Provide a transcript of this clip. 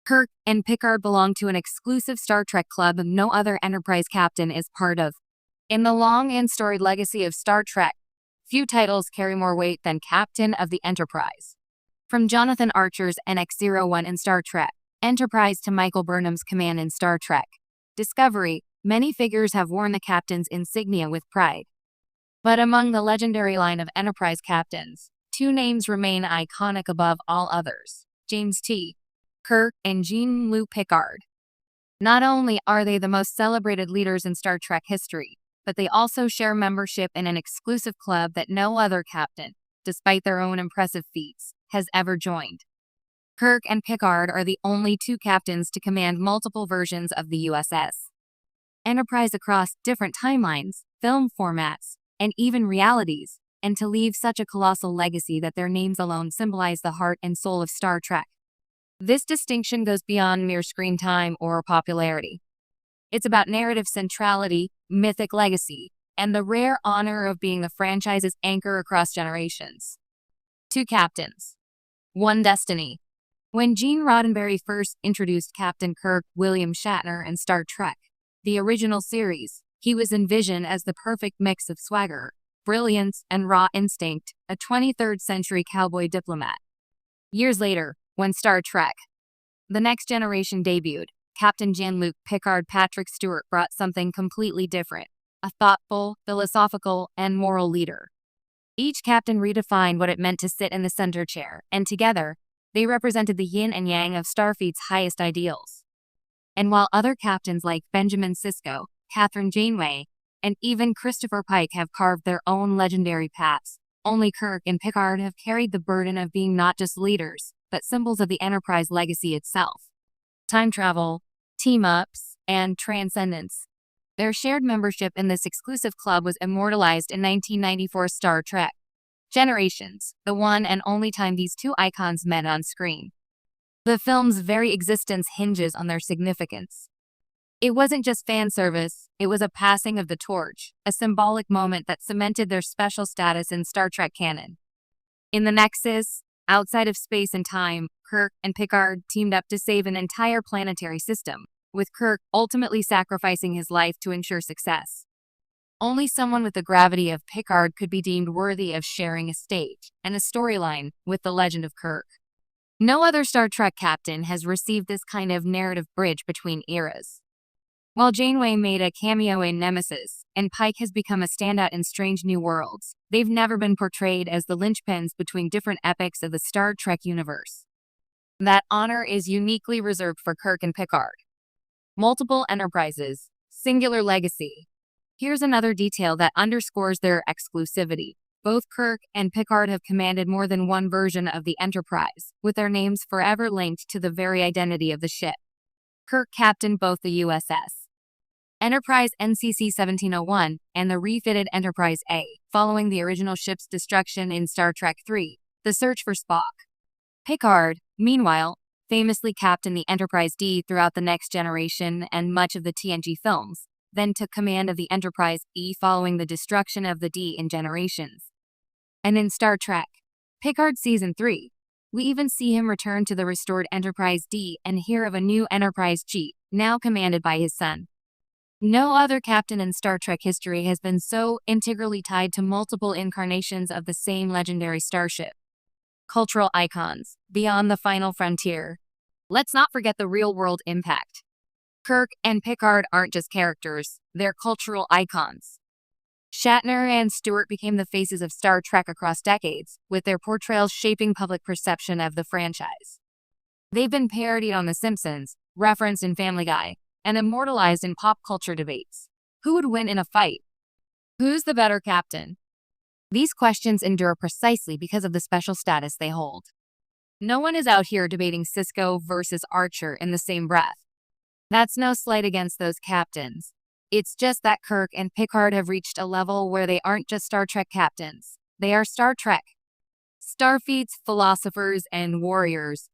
Kirk and Picard belong to an exclusive Star Trek club no other Enterprise captain is part of. In the long and storied legacy of Star Trek, few titles carry more weight than Captain of the Enterprise. From Jonathan Archer's NX-01 in Star Trek Enterprise to Michael Burnham's command in Star Trek Discovery, many figures have worn the captain's insignia with pride. But among the legendary line of Enterprise captains, two names remain iconic above all others: James T. Kirk and Jean-Luc Picard. Not only are they the most celebrated leaders in Star Trek history, but they also share membership in an exclusive club that no other captain, despite their own impressive feats, has ever joined. Kirk and Picard are the only two captains to command multiple versions of the USS Enterprise across different timelines, film formats, and even realities, and to leave such a colossal legacy that their names alone symbolize the heart and soul of Star Trek. This distinction goes beyond mere screen time or popularity. It's about narrative centrality, mythic legacy, and the rare honor of being the franchise's anchor across generations. Two captains, one destiny. When Gene Roddenberry first introduced Captain Kirk William Shatner in Star Trek, the original series, he was envisioned as the perfect mix of swagger, brilliance, and raw instinct, a 23rd century cowboy diplomat. Years later, when Star Trek The Next Generation debuted, Captain Jean-Luc Picard Patrick Stewart brought something completely different: a thoughtful, philosophical, and moral leader. Each captain redefined what it meant to sit in the center chair, and together, they represented the yin and yang of Starfleet's highest ideals. And while other captains like Benjamin Sisko, Catherine Janeway, and even Christopher Pike have carved their own legendary paths, only Kirk and Picard have carried the burden of being not just leaders, but symbols of the Enterprise legacy itself. Time travel, team-ups, and transcendence. Their shared membership in this exclusive club was immortalized in 1994's Star Trek Generations, the one and only time these two icons met on screen. The film's very existence hinges on their significance. It wasn't just fan service, it was a passing of the torch, a symbolic moment that cemented their special status in Star Trek canon. In the Nexus, outside of space and time, Kirk and Picard teamed up to save an entire planetary system, with Kirk ultimately sacrificing his life to ensure success. Only someone with the gravity of Picard could be deemed worthy of sharing a stage and a storyline with the legend of Kirk. No other Star Trek captain has received this kind of narrative bridge between eras. While Janeway made a cameo in Nemesis, and Pike has become a standout in Strange New Worlds, they've never been portrayed as the linchpins between different epics of the Star Trek universe. That honor is uniquely reserved for Kirk and Picard. Multiple Enterprises, singular legacy. Here's another detail that underscores their exclusivity. Both Kirk and Picard have commanded more than one version of the Enterprise, with their names forever linked to the very identity of the ship. Kirk captained both the USS Enterprise NCC 1701 and the refitted Enterprise A, following the original ship's destruction in Star Trek III, The Search for Spock. Picard, meanwhile, famously captained the Enterprise D throughout The Next Generation and much of the TNG films, then took command of the Enterprise E following the destruction of the D in Generations. And in Star Trek Picard Season 3, we even see him return to the restored Enterprise D and hear of a new Enterprise G, now commanded by his son. No other captain in Star Trek history has been so integrally tied to multiple incarnations of the same legendary starship. Cultural icons, beyond the final frontier. Let's not forget the real-world impact. Kirk and Picard aren't just characters, they're cultural icons. Shatner and Stewart became the faces of Star Trek across decades, with their portrayals shaping public perception of the franchise. They've been parodied on The Simpsons, referenced in Family Guy, and immortalized in pop culture debates. Who would win in a fight? Who's the better captain? These questions endure precisely because of the special status they hold. No one is out here debating Sisko versus Archer in the same breath. That's no slight against those captains. It's just that Kirk and Picard have reached a level where they aren't just Star Trek captains. They are Star Trek. Starfleet's philosophers and warriors,